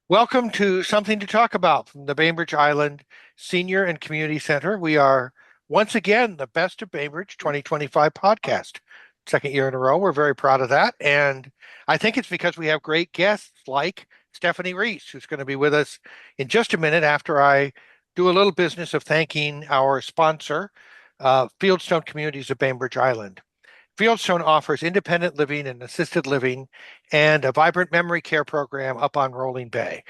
Welcome to Something to Talk About from the Bainbridge Island Senior and Community Center. We are once again the Best of Bainbridge 2025 podcast. Second year in a row. We're very proud of that. And I think it's because we have great guests like Stephanie Reese, who's going to be with us in just a minute after I do a little business of thanking our sponsor, Fieldstone Communities of Bainbridge Island. Fieldstone offers independent living and assisted living and a vibrant memory care program up on Rolling Bay.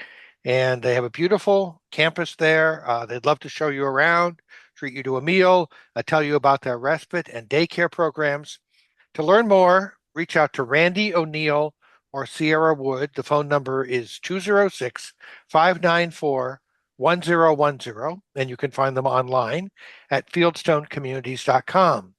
And they have a beautiful campus there. They'd love to show you around, treat you to a meal, tell you about their respite and daycare programs. To learn more, reach out to Randy O'Neill or Sierra Wood. The phone number is 206 594 1010, and you can find them online at fieldstonecommunities.com.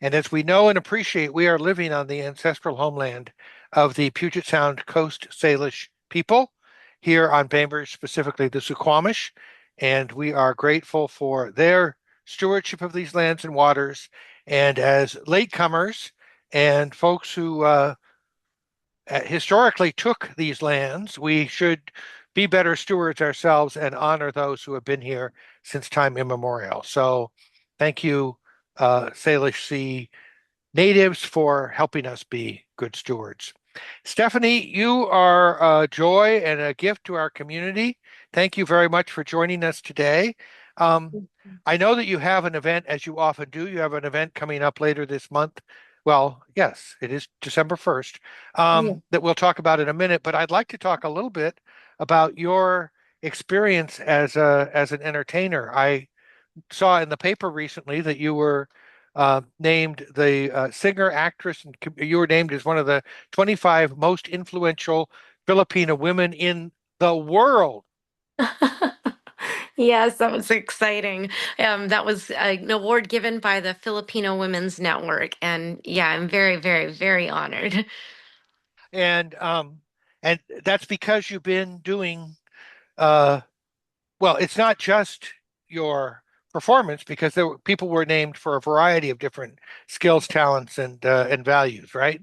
And as we know and appreciate, we are living on the ancestral homeland of the Puget Sound Coast Salish people here on Bainbridge, specifically the Suquamish. And we are grateful for their stewardship of these lands and waters. And as latecomers and folks who historically took these lands, we should be better stewards ourselves and honor those who have been here since time immemorial. So thank you, Salish Sea natives, for helping us be good stewards. Stephanie, you are a joy and a gift to our community. Thank you very much for joining us today. Um, I know that you have an event, as you often do. You have an event coming up later this month. Well, yes, it is December 1st, Yeah. that we'll talk about in a minute, but I'd like to talk a little bit about your experience as an entertainer. I saw in the paper recently that you were named the singer, actress, and you were named as one of the 25 most influential Filipino women in the world. Yes, that was exciting. That was an award given by the Filipino Women's Network. And yeah, I'm very, very, very honored. And and that's because you've been doing uh, well, it's not just your performance because people were named for a variety of different skills, talents, and values, right?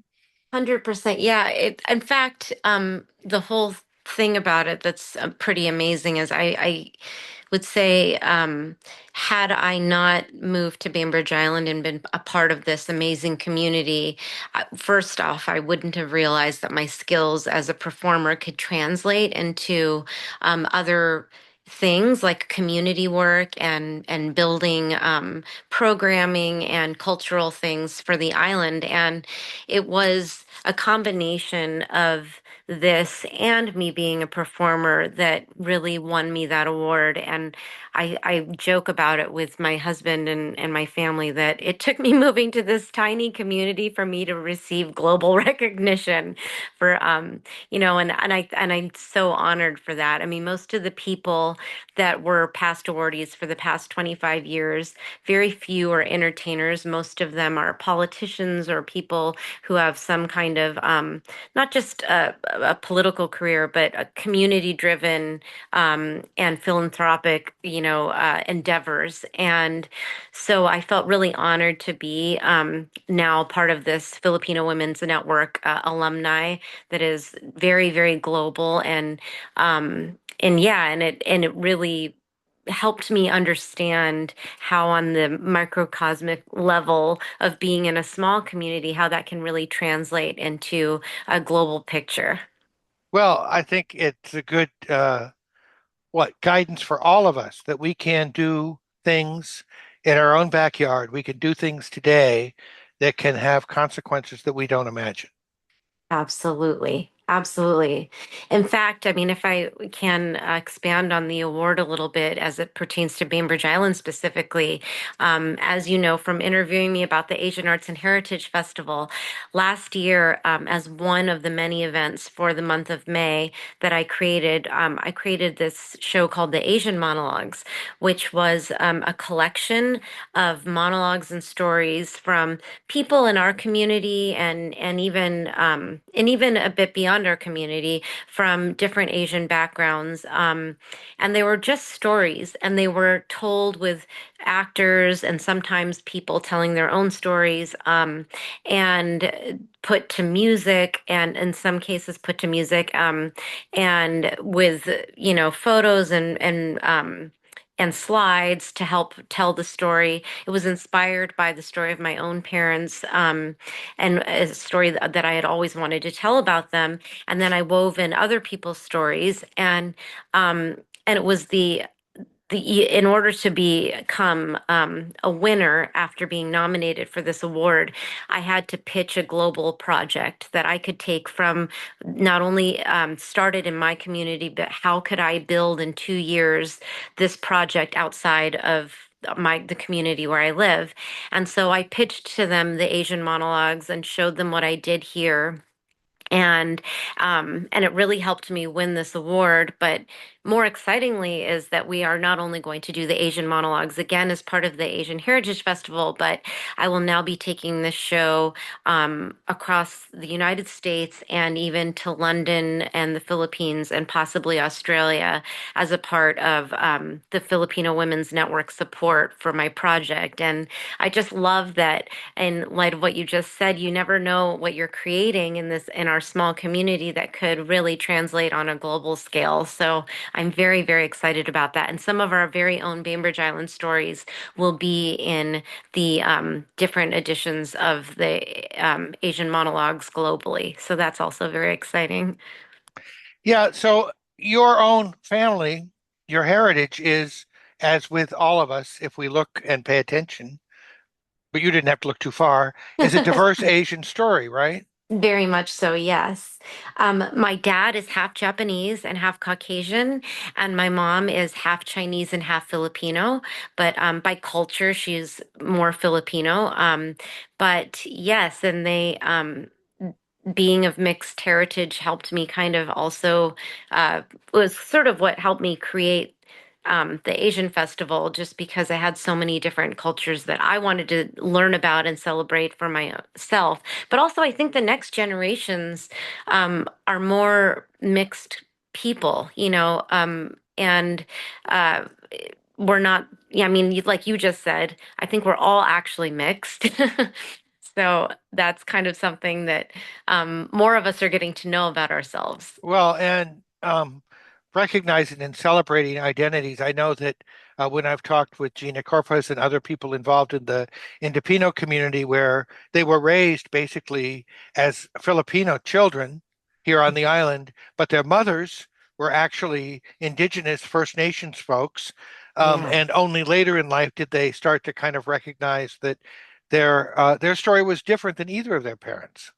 100%. Yeah. In fact, the whole thing about it that's pretty amazing is I would say, had I not moved to Bainbridge Island and been a part of this amazing community, first off, I wouldn't have realized that my skills as a performer could translate into other things like community work and building programming and cultural things for the island. And it was a combination of this and me being a performer that really won me that award. And I joke about it with my husband and my family that it took me moving to this tiny community for me to receive global recognition for and I'm so honored for that. I mean, most of the people that were past awardees for the past 25 years, very few are entertainers. Most of them are politicians or people who have some kind of not just a political career, but a community-driven and philanthropic, endeavors. And so I felt really honored to be now part of this Filipino Women's Network alumni that is very, very global and yeah, and it really helped me understand how on the microcosmic level of being in a small community, how that can really translate into a global picture. Well, I think it's a good guidance for all of us that we can do things in our own backyard. We can do things today that can have consequences that we don't imagine. Absolutely. Absolutely. In fact, I mean, if I can expand on the award a little bit as it pertains to Bainbridge Island specifically, as you know from interviewing me about the Asian Arts and Heritage Festival, last year, as one of the many events for the month of May that I created this show called the Asian Monologues, which was a collection of monologues and stories from people in our community and even a bit beyond around our community from different Asian backgrounds. And they were just stories, and they were told with actors and sometimes people telling their own stories, and put to music, and in some cases put to music, and with, photos and slides to help tell the story. It was inspired by the story of my own parents, and a story that I had always wanted to tell about them. And then I wove in other people's stories, and it was in order to become a winner after being nominated for this award, I had to pitch a global project that I could take from not only started in my community, but how could I build in 2 years this project outside of the community where I live. And so I pitched to them the Asian monologues and showed them what I did here, and it really helped me win this award. But more excitingly is that we are not only going to do the Asian monologues again as part of the Asian Heritage Festival, but I will now be taking this show across the United States and even to London and the Philippines and possibly Australia as a part of the Filipino Women's Network support for my project. And I just love that, in light of what you just said, you never know what you're creating in our small community that could really translate on a global scale. So I'm very, very excited about that. And some of our very own Bainbridge Island stories will be in the different editions of the Asian monologues globally. So that's also very exciting. Yeah, so your own family, your heritage is, as with all of us, if we look and pay attention, but you didn't have to look too far, is a diverse Asian story, right? Very much so, yes. My dad is half Japanese and half Caucasian, and my mom is half Chinese and half Filipino. But by culture, she's more Filipino. But yes, and being of mixed heritage helped me kind of also, was sort of what helped me create the Asian festival, just because I had so many different cultures that I wanted to learn about and celebrate for myself. But also, I think the next generations are more mixed people, and uh, we're not, yeah, I mean, like you just said, I think we're all actually mixed. So that's kind of something that more of us are getting to know about ourselves. Well, and recognizing and celebrating identities. I know that when I've talked with Gina Corpus and other people involved in the Indopino community, where they were raised basically as Filipino children here on the island, but their mothers were actually indigenous First Nations folks. Yeah. And only later in life did they start to kind of recognize that their story was different than either of their parents.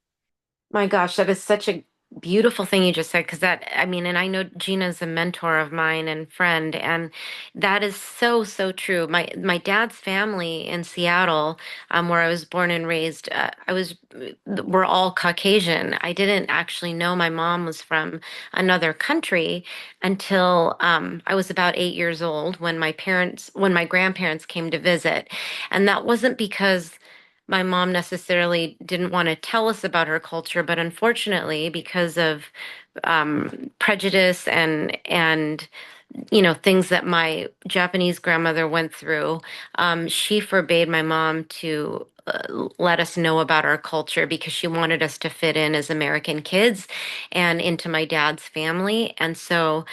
My gosh, that is such a beautiful thing you just said, because that, I mean, and I know Gina's a mentor of mine and friend, and that is so, so true. My dad's family in Seattle, where I was born and raised, we're all Caucasian. I didn't actually know my mom was from another country until I was about 8 years old, when my grandparents came to visit. And that wasn't because my mom necessarily didn't want to tell us about her culture, but unfortunately, because of prejudice and things that my Japanese grandmother went through, she forbade my mom to let us know about our culture because she wanted us to fit in as American kids and into my dad's family. And so,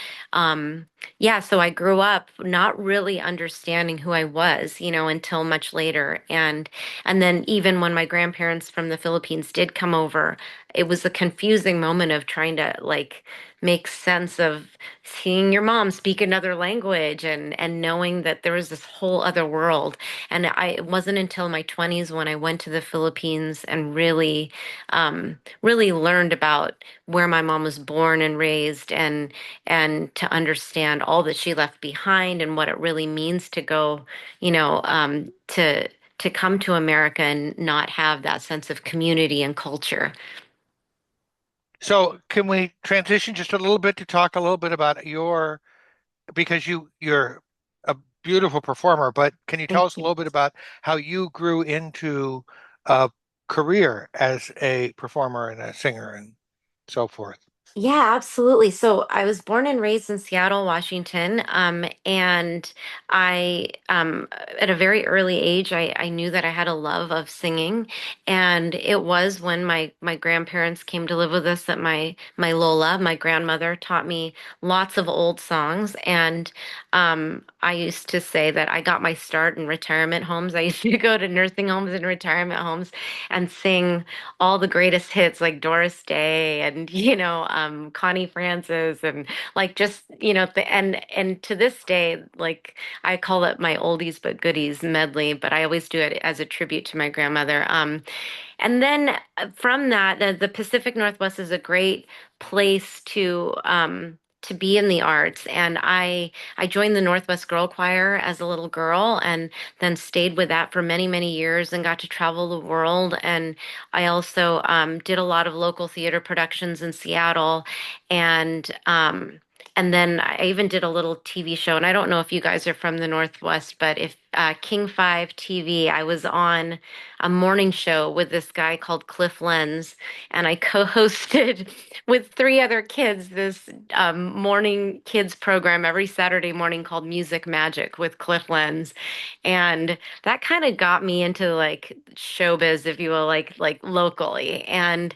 yeah, so I grew up not really understanding who I was, until much later. And then even when my grandparents from the Philippines did come over, it was a confusing moment of trying to like make sense of seeing your mom speak another language and knowing that there was this whole other world. And it wasn't until my 20s when I went to the Philippines and really learned about where my mom was born and raised, and to understand all that she left behind and what it really means to go, to come to America and not have that sense of community and culture. So can we transition just a little bit to talk a little bit about because you're a beautiful performer, but can you tell Thank us a you. little bit about how you grew into a career as a performer and a singer and so forth? Yeah, absolutely. So I was born and raised in Seattle, Washington, and at a very early age, I knew that I had a love of singing, and it was when my grandparents came to live with us that my Lola, my grandmother, taught me lots of old songs, and I used to say that I got my start in retirement homes. I used to go to nursing homes and retirement homes and sing all the greatest hits like Doris Day and Connie Francis and like just and to this day like I call it my oldies but goodies medley, but I always do it as a tribute to my grandmother. And then from that, the Pacific Northwest is a great place to be in the arts. And I joined the Northwest Girl Choir as a little girl, and then stayed with that for many, many years, and got to travel the world. And I also did a lot of local theater productions in Seattle, and and then I even did a little TV show. And I don't know if you guys are from the Northwest, but if King 5 TV, I was on a morning show with this guy called Cliff Lenz, and I co-hosted with three other kids this morning kids program every Saturday morning called Music Magic with Cliff Lenz, and that kind of got me into like showbiz, if you will, like locally. And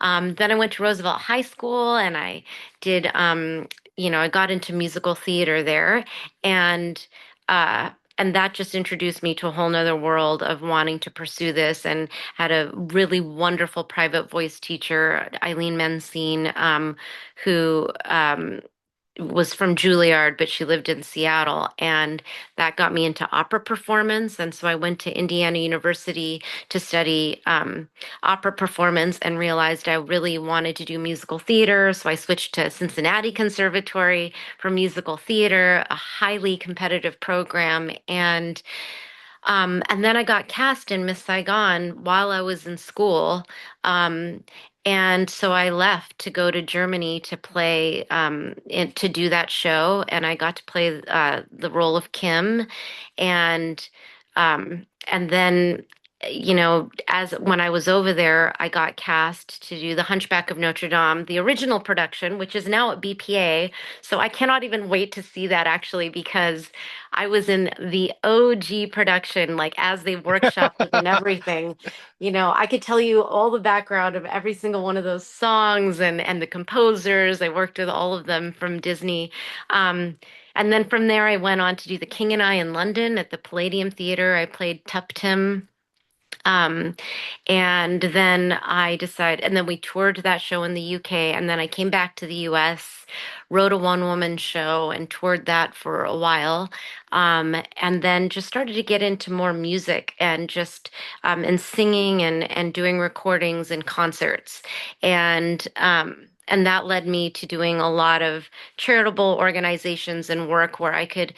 then I went to Roosevelt High School, and I did I got into musical theater there, and uh, and that just introduced me to a whole nother world of wanting to pursue this, and had a really wonderful private voice teacher, Eileen Mencine, who was from Juilliard, but she lived in Seattle, and that got me into opera performance. And so I went to Indiana University to study opera performance, and realized I really wanted to do musical theater. So I switched to Cincinnati Conservatory for musical theater, a highly competitive program, and then I got cast in Miss Saigon while I was in school. Um, and so I left to go to Germany to play, to do that show. And I got to play the role of Kim. And then, as when I was over there, I got cast to do The Hunchback of Notre Dame, the original production, which is now at BPA. So I cannot even wait to see that actually, because I was in the OG production, like as they workshopped it and everything. I could tell you all the background of every single one of those songs and the composers. I worked with all of them from Disney. Um, and then from there, I went on to do The King and I in London at the Palladium Theatre. I played Tuptim. Um, and then and then we toured that show in the UK, and then I came back to the US, wrote a one-woman show, and toured that for a while. And then just started to get into more music, and just and singing, and doing recordings and concerts. And that led me to doing a lot of charitable organizations and work where I could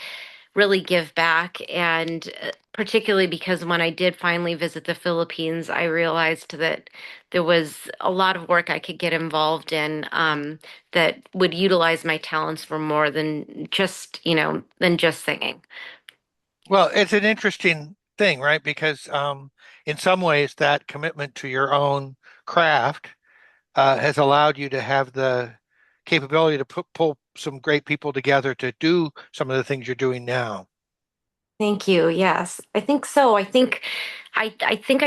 really give back. And particularly because when I did finally visit the Philippines, I realized that there was a lot of work I could get involved in, that would utilize my talents for more than just singing. Well, it's an interesting thing, right? Because in some ways, that commitment to your own craft has allowed you to have the capability to pull some great people together to do some of the things you're doing now. Thank you. Yes, I think so. I think I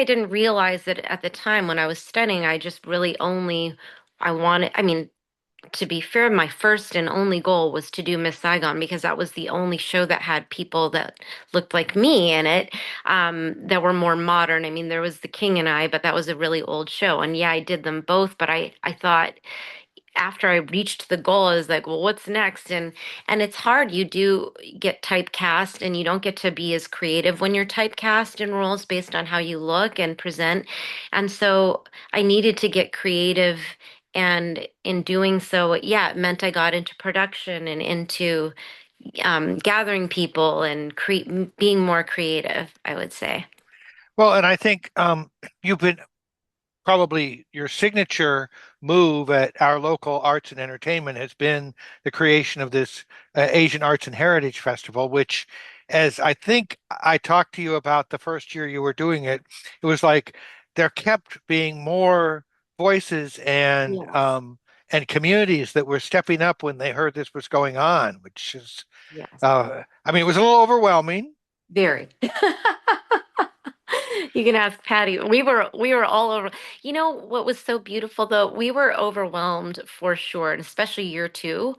didn't realize that at the time when I was studying. I just really only I wanted. I mean, to be fair, my first and only goal was to do Miss Saigon, because that was the only show that had people that looked like me in it, that were more modern. I mean, there was The King and I, but that was a really old show. And yeah, I did them both, but I thought after I reached the goal, I was like, well, what's next? And it's hard. You do get typecast, and you don't get to be as creative when you're typecast in roles based on how you look and present. And so I needed to get creative. And in doing so, yeah, it meant I got into production and into gathering people and being more creative, I would say. Well, and I think you've been probably your signature move at our local arts and entertainment has been the creation of this Asian Arts and Heritage Festival, which, as I think I talked to you about the first year you were doing it, it was like there kept being more voices Yes. and communities that were stepping up when they heard this was going on, which is, Yes. I mean, it was a little overwhelming. Very. You can ask Patty. We were all over. You know what was so beautiful though? We were overwhelmed for sure, and especially year two.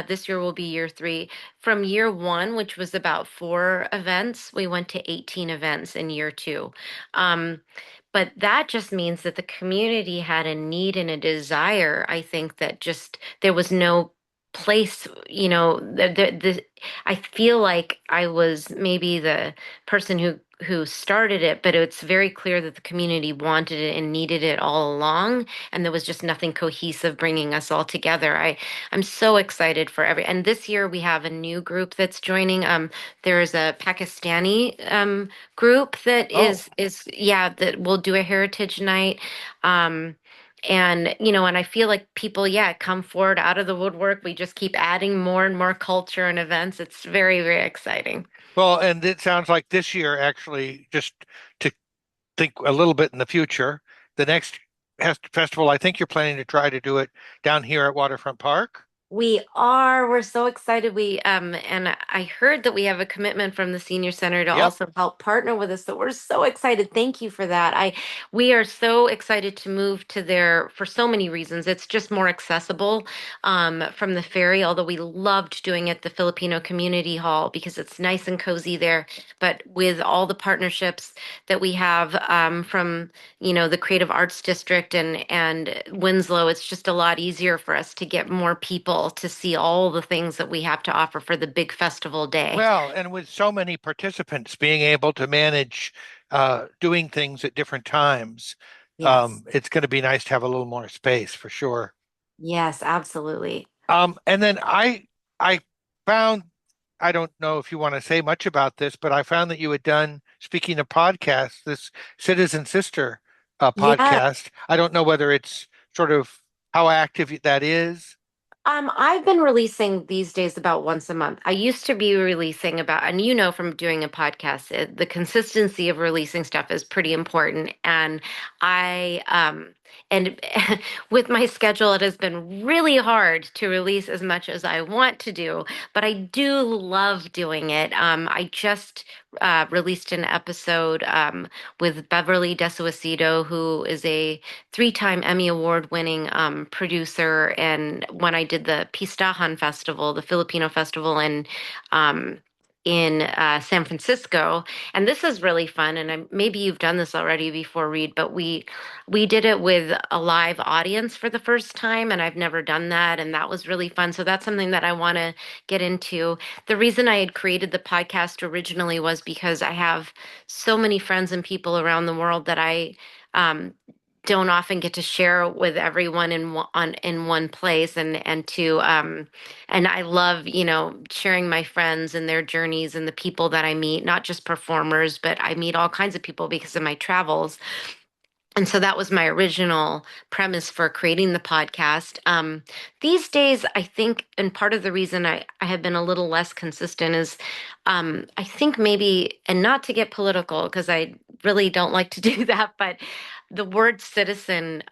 This year will be year three. From year one, which was about 4 events, we went to 18 events in year two. Um, but that just means that the community had a need and a desire. I think that just there was no place, I feel like I was maybe the person who started it, but it's very clear that the community wanted it and needed it all along, and there was just nothing cohesive bringing us all together. I'm so excited for and this year we have a new group that's joining. There's a Pakistani group that Oh, is yeah, that will do a heritage night. Um, and I feel like people, yeah, come forward out of the woodwork. We just keep adding more and more culture and events. It's very, very exciting. well, and it sounds like this year, actually, just to think a little bit in the future, the next festival, I think you're planning to try to do it down here at Waterfront Park. We are. We're so excited. And I heard that we have a commitment from the senior center to Yep. also help partner with us. So we're so excited. Thank you for that. We are so excited to move to there for so many reasons. It's just more accessible from the ferry, although we loved doing it at the Filipino Community Hall because it's nice and cozy there. But with all the partnerships that we have from the Creative Arts District and Winslow, it's just a lot easier for us to get more people to see all the things that we have to offer for the big festival day. Well, and with so many participants being able to manage doing things at different times, Yes. it's going to be nice to have a little more space for sure. Yes, absolutely. And then I found, I don't know if you want to say much about this, but I found that you had done, speaking of podcasts, this Citizen Sister Yeah. podcast. I don't know whether it's sort of how active that is. I've been releasing these days about once a month. I used to be releasing about, and from doing a podcast, the consistency of releasing stuff is pretty important. And with my schedule, it has been really hard to release as much as I want to do, but I do love doing it. I just released an episode with Beverly Desuecido, who is a 3-time Emmy Award winning producer. And when I did the Pistahan Festival, the Filipino festival um, in San Francisco, and this is really fun. And maybe you've done this already before, Reed, but we did it with a live audience for the first time, and I've never done that, and that was really fun. So that's something that I want to get into. The reason I had created the podcast originally was because I have so many friends and people around the world that I um, don't often get to share with everyone in one place, and I love sharing my friends and their journeys and the people that I meet, not just performers, but I meet all kinds of people because of my travels. And so that was my original premise for creating the podcast. These days, I think, and part of the reason I have been a little less consistent is I think maybe, and not to get political, because I really don't like to do that, but the word citizen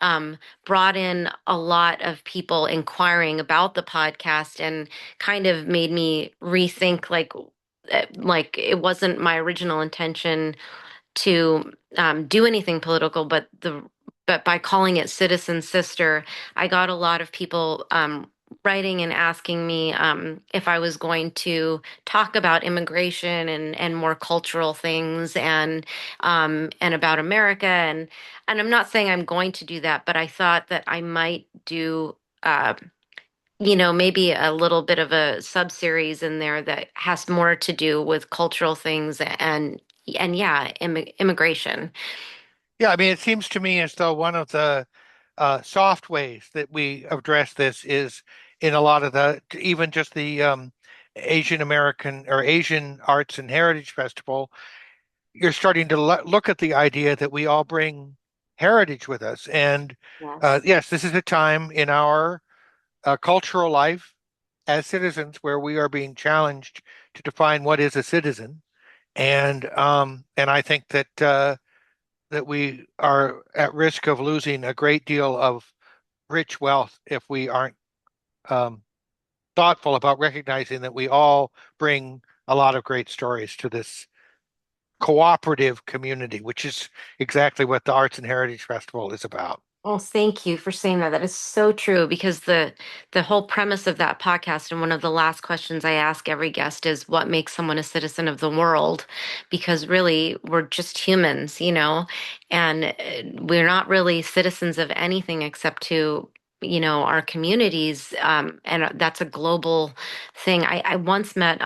brought in a lot of people inquiring about the podcast and kind of made me rethink like it wasn't my original intention to do anything political, but by calling it Citizen Sister, I got a lot of people writing and asking me if I was going to talk about immigration and more cultural things and about America and I'm not saying I'm going to do that, but I thought that I might do. Maybe a little bit of a sub-series in there that has more to do with cultural things and yeah, immigration. Yeah, I mean, it seems to me as though one of the soft ways that we address this is in a lot of even just the Asian American or Asian Arts and Heritage Festival. You're starting to look at the idea that we all bring heritage with us. And Yes. yes, this is a time in our cultural life as citizens where we are being challenged to define what is a citizen. And I think that we are at risk of losing a great deal of rich wealth if we aren't um, thoughtful about recognizing that we all bring a lot of great stories to this cooperative community, which is exactly what the Arts and Heritage Festival is about. Well, thank you for saying that. That is so true because the whole premise of that podcast and one of the last questions I ask every guest is what makes someone a citizen of the world? Because really we're just humans, and we're not really citizens of anything except to, our communities. And that's a global thing. I once met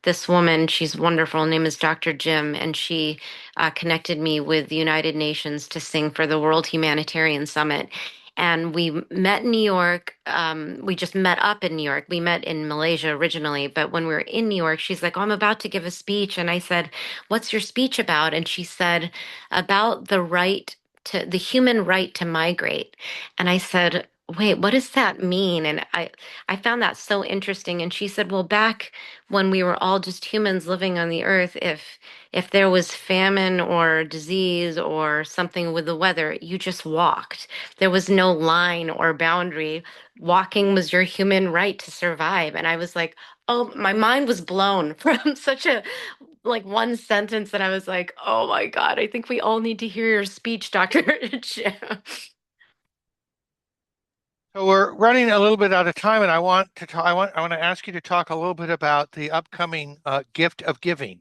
this woman. She's wonderful. Her name is Dr. Jim, and she connected me with the United Nations to sing for the World Humanitarian Summit. And we met in New York. We just met up in New York. We met in Malaysia originally, but when we were in New York, she's like, "Oh, I'm about to give a speech." And I said, "What's your speech about?" And she said, "About the human right to migrate." And I said, "Wait, what does that mean?" And I found that so interesting. And she said, "Well, back when we were all just humans living on the earth, if there was famine or disease or something with the weather, you just walked. There was no line or boundary. Walking was your human right to survive." And I was like, oh, my mind was blown from such a like one sentence that I was like, oh my God, I think we all need to hear your speech, Dr. Jim. So we're running a little bit out of time, and I want to talk, I want to ask you to talk a little bit about the upcoming gift of giving.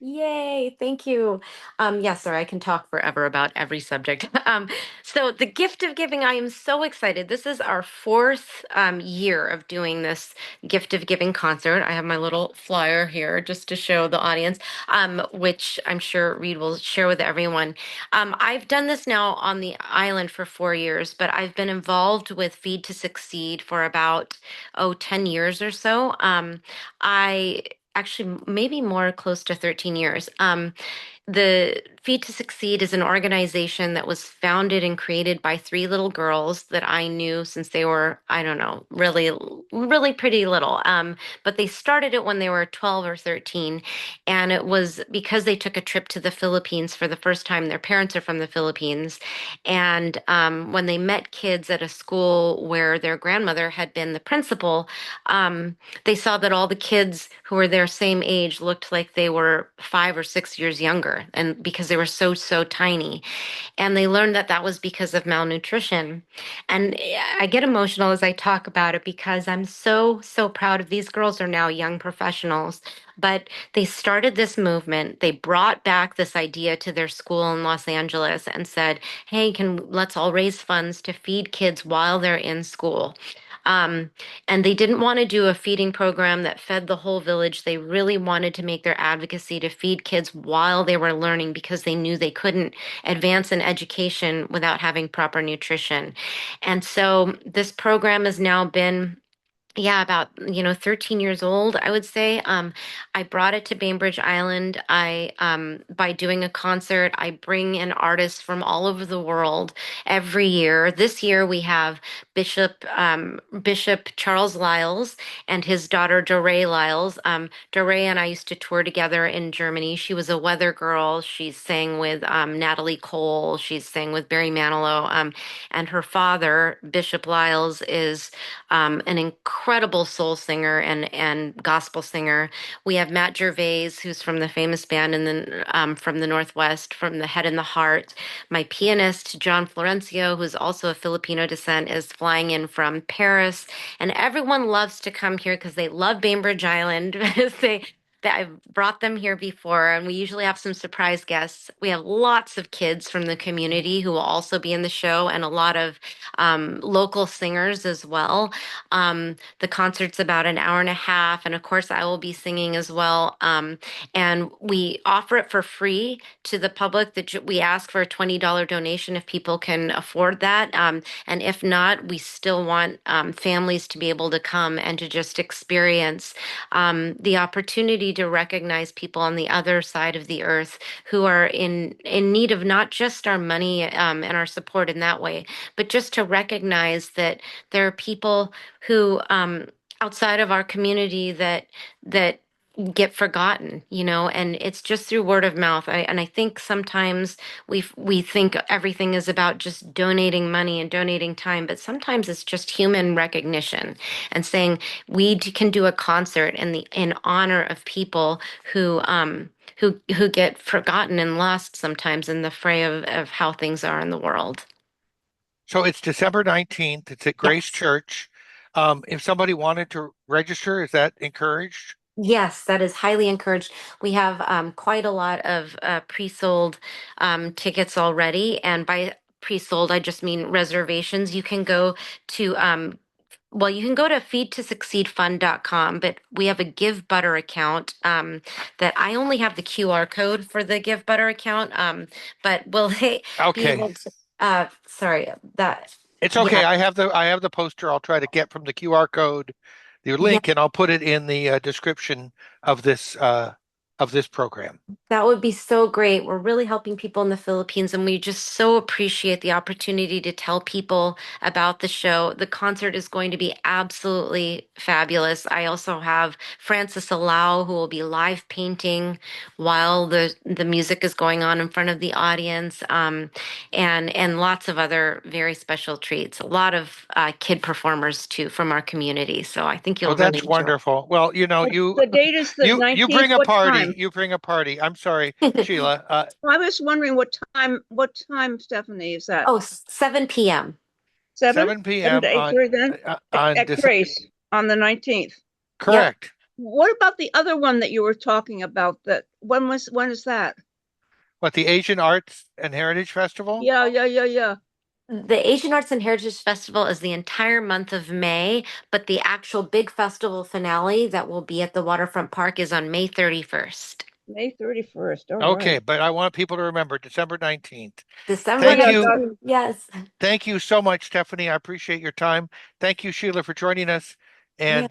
Yay, thank you. Yes, sir, I can talk forever about every subject. So the gift of giving, I am so excited. This is our fourth year of doing this gift of giving concert. I have my little flyer here just to show the audience, which I'm sure Reed will share with everyone. I've done this now on the island for 4 years, but I've been involved with Feed to Succeed for about, 10 years or so. I actually maybe more close to 13 years. The Feed to Succeed is an organization that was founded and created by three little girls that I knew since they were, I don't know, really, really pretty little. But they started it when they were 12 or 13. And it was because they took a trip to the Philippines for the first time. Their parents are from the Philippines. And when they met kids at a school where their grandmother had been the principal, they saw that all the kids who were their same age looked like they were 5 or 6 years younger, and because they were so tiny. And they learned that that was because of malnutrition. And I get emotional as I talk about it because I'm so proud of these girls are now young professionals. But they started this movement. They brought back this idea to their school in Los Angeles and said, "Hey, let's all raise funds to feed kids while they're in school." Um, and they didn't want to do a feeding program that fed the whole village. They really wanted to make their advocacy to feed kids while they were learning because they knew they couldn't advance in education without having proper nutrition. And so this program has now been, yeah, about 13 years old, I would say. I brought it to Bainbridge Island. I By doing a concert, I bring in artists from all over the world every year. This year we have Bishop Charles Lyles and his daughter Doree Lyles. Doree and I used to tour together in Germany. She was a weather girl. She sang with Natalie Cole. She sang with Barry Manilow. And her father, Bishop Lyles, is an incredible soul singer and gospel singer. We have Matt Gervais, who's from the famous band and then from the Northwest, from the Head and the Heart. My pianist, John Florencio, who's also of Filipino descent, is flying in from Paris. And everyone loves to come here because they love Bainbridge Island. they that I've brought them here before, and we usually have some surprise guests. We have lots of kids from the community who will also be in the show, and a lot of local singers as well. The concert's about an hour and a half, and of course, I will be singing as well. And we offer it for free to the public. That we ask for a $20 donation if people can afford that, and if not, we still want families to be able to come and to just experience the opportunity to recognize people on the other side of the earth who are in need of not just our money and our support in that way, but just to recognize that there are people who outside of our community that get forgotten, and it's just through word of mouth. And I think sometimes we think everything is about just donating money and donating time, but sometimes it's just human recognition and saying can do a concert in honor of people who get forgotten and lost sometimes in the fray of how things are in the world. So it's December 19th. It's at Grace Yes. Church. If somebody wanted to register, is that encouraged? Yes, that is highly encouraged. We have quite a lot of pre-sold tickets already, and by pre-sold, I just mean reservations. You can go to you can go to feedtosucceedfund.com, but we have a Give Butter account that I only have the QR code for the Give Butter account. But will they be Okay. able to? Sorry, that It's yeah, okay. I have the poster. I'll try to get from the QR code, your yeah. link, and I'll put it in the description of this program. That would be so great. We're really helping people in the Philippines, and we just so appreciate the opportunity to tell people about the show. The concert is going to be absolutely fabulous. I also have Francis Alao, who will be live painting while the music is going on in front of the audience, and lots of other very special treats. A lot of kid performers too from our community. So I think Oh, you'll really that's enjoy wonderful. Well, The date is the you 19th. bring a What party. time? You bring a party. I'm sorry, it. Sheila. I was wondering what time, Stephanie, is that? Oh, 7 p.m. 7? 7 7 p.m. to 8:30 then? On At this. Grace on the 19th. Yep. Correct. What about the other one that you were talking about? When is that? What, the Asian Arts and Heritage Festival? Yeah. The Asian Arts and Heritage Festival is the entire month of May, but the actual big festival finale that will be at the Waterfront Park is on May 31st. May 31st. All Okay, right. but I want people to remember December 19th. December Thank Yeah, you. 19th. Yes. Thank you so much, Stephanie. I appreciate your time. Thank you, Sheila, for joining us. Yeah.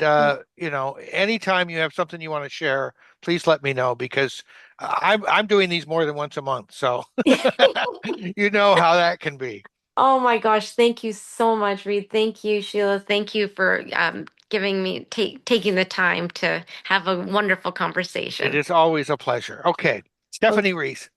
And anytime you have something you want to share, please let me know because I'm doing these more than once a month. So you know how that can be. Oh my gosh. Thank you so much, Reed. Thank you, Sheila. Thank you for taking the time to have a wonderful It conversation. is always a pleasure. Okay, Stephanie Reese.